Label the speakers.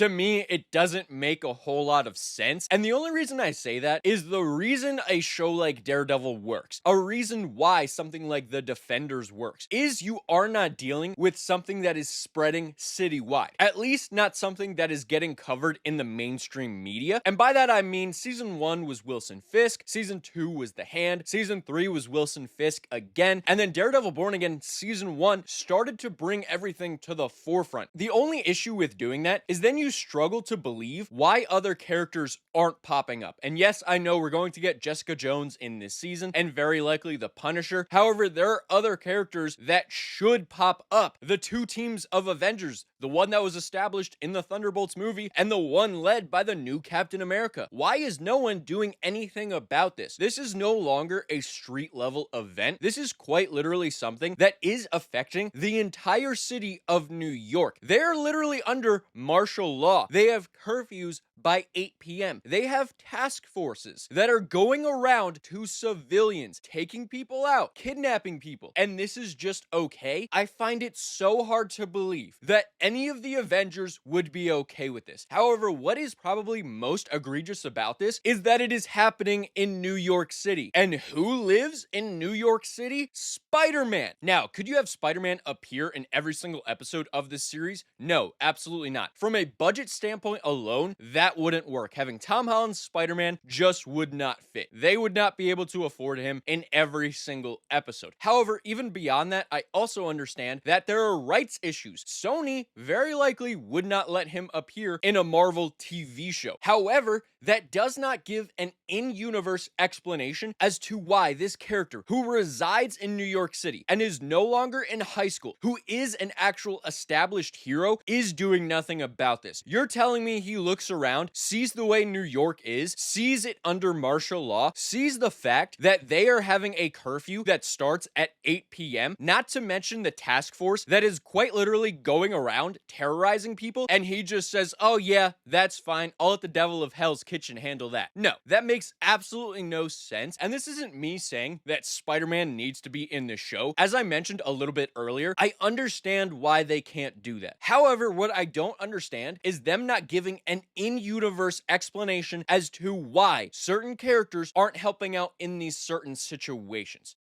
Speaker 1: To me, it doesn't make a whole lot of sense. And the only reason I say that is the reason a show like Daredevil works, a reason why something like The Defenders works, is you are not dealing with something that is spreading citywide. At least not something that is getting covered in the mainstream media. And by that I mean season 1 was Wilson Fisk, season 2 was The Hand, season 3 was Wilson Fisk again, and then Daredevil Born Again season 1 started to bring everything to the forefront. The only issue with doing that is then you struggle to believe why other characters aren't popping up. And yes, I know we're going to get Jessica Jones in this season and very likely the Punisher. However, there are other characters that should pop up. The two teams of Avengers, the one that was established in the Thunderbolts movie and the one led by the new Captain America. Why is no one doing anything about this? This is no longer a street level event. This is quite literally something that is affecting the entire city of New York. They're literally under martial law. They have curfews by 8 p.m. They have task forces that are going around to civilians, taking people out, kidnapping people, and this is just okay. I find it so hard to believe that any of the Avengers would be okay with this. However, what is probably most egregious about this is that it is happening in New York City. And who lives in New York City? Spider-Man. Now, could you have Spider-Man appear in every single episode of this series? No, absolutely not. From a budget standpoint alone, that wouldn't work. Having Tom Holland's Spider-Man just would not fit. They would not be able to afford him in every single episode. However, even beyond that, I also understand that there are rights issues. Sony very likely would not let him appear in a Marvel TV show. However, that does not give an in-universe explanation as to why this character, who resides in New York City and is no longer in high school, who is an actual established hero, is doing nothing about this. You're telling me he looks around, sees the way New York is, sees it under martial law, sees the fact that they are having a curfew that starts at 8 p.m., not to mention the task force that is quite literally going around terrorizing people, and he just says, oh yeah, that's fine, I'll let the devil of hell's kitchen handle that. No, that makes absolutely no sense, and this isn't me saying that Spider-Man needs to be in this show. As I mentioned a little bit earlier, I understand why they can't do that. However, what I don't understand is them not giving an in-universe explanation as to why certain characters aren't helping out in these certain situations.